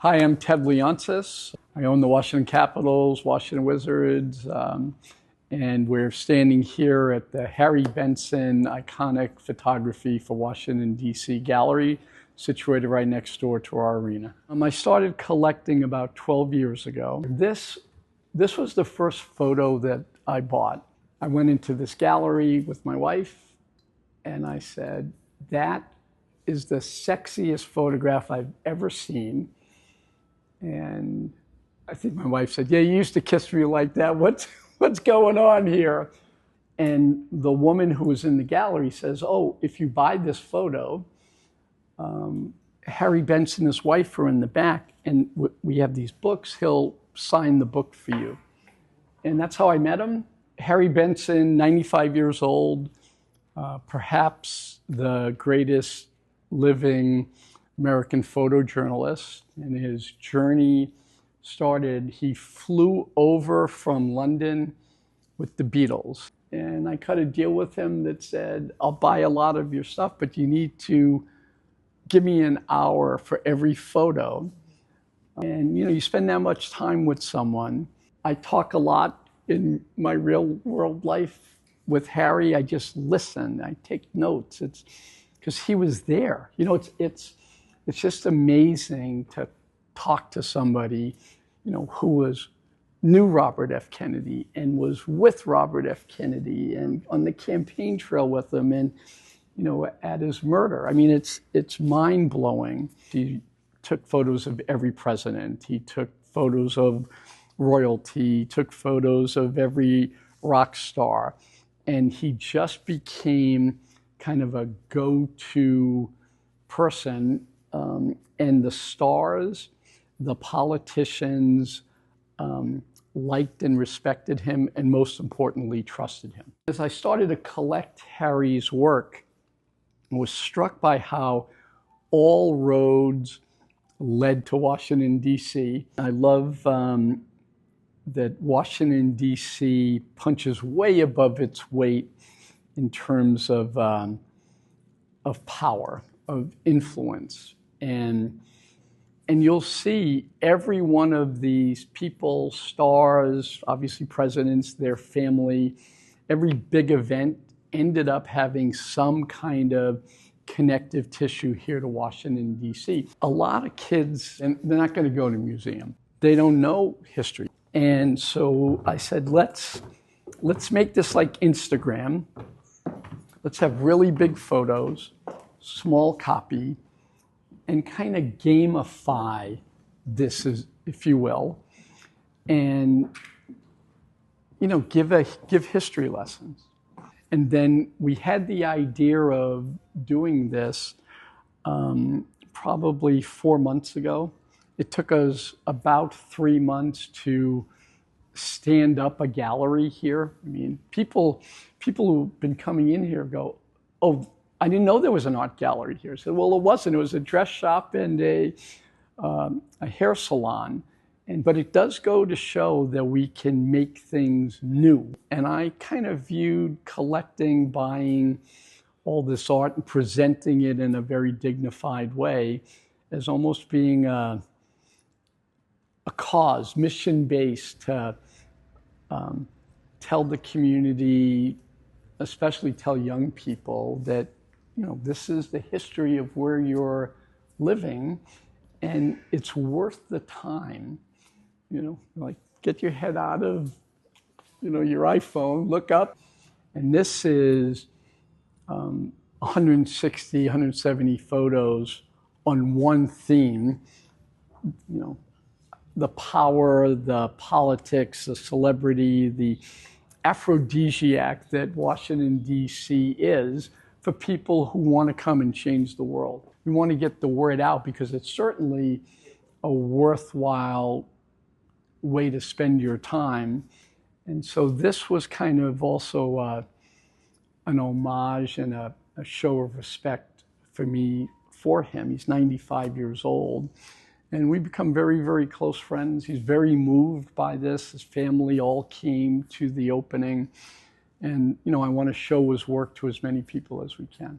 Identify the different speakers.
Speaker 1: Hi, I'm Ted Leonsis. I own the Washington Capitals, Washington Wizards, and we're standing here at the Harry Benson Iconic Photography for Washington, D.C. Gallery, situated right next door to our arena. I started collecting about 12 years ago. This was the first photo that I bought. I went into this gallery with my wife, and I said, that is the sexiest photograph I've ever seen. And I think my wife said, yeah, you used to kiss me like that. What's going on here? And the woman who was in the gallery says, oh, if you buy this photo, Harry Benson and his wife are in the back, and we have these books. He'll sign the book for you. And that's how I met him. Harry Benson, 95 years old, perhaps the greatest living American photojournalist. And his journey started, he flew over from London with the Beatles. And I cut a deal with him that said, I'll buy a lot of your stuff, but you need to give me an hour for every photo. And you spend that much time with someone. I talk a lot in my real world life with Harry. I just listen, I take notes. It's because he was there. It's just amazing to talk to somebody, who knew Robert F. Kennedy and was with Robert F. Kennedy and on the campaign trail with him and, at his murder. I mean, it's mind-blowing. He took photos of every president. He took photos of royalty. He took photos of every rock star. And he just became kind of a go-to person. And the stars, the politicians, liked and respected him, and most importantly, trusted him. As I started to collect Harry's work, I was struck by how all roads led to Washington, D.C. I love that Washington, D.C. punches way above its weight in terms of power, of influence. And you'll see every one of these people, stars, obviously presidents, their family, every big event ended up having some kind of connective tissue here to Washington, D.C. A lot of kids, and they're not going to go to a museum. They don't know history. And so I said, let's make this like Instagram. Let's have really big photos, small copy, and kind of gamify this, if you will, and give history lessons. And then we had the idea of doing this probably 4 months ago. It took us about 3 months to stand up a gallery here. I mean, people who've been coming in here go, oh, I didn't know there was an art gallery here. I said, well, it wasn't. It was a dress shop and a hair salon. But it does go to show that we can make things new. And I kind of viewed collecting, buying all this art and presenting it in a very dignified way as almost being a cause, mission-based, to tell the community, especially tell young people, that this is the history of where you're living, and it's worth the time. Like get your head out of, your iPhone, look up, and this is 160, 170 photos on one theme. The power, the politics, the celebrity, the aphrodisiac that Washington, D.C. is for people who want to come and change the world. We want to get the word out because it's certainly a worthwhile way to spend your time. And so this was kind of also an homage and a show of respect for me, for him. He's 95 years old. And we become very, very close friends. He's very moved by this. His family all came to the opening. And, I want to show his work to as many people as we can.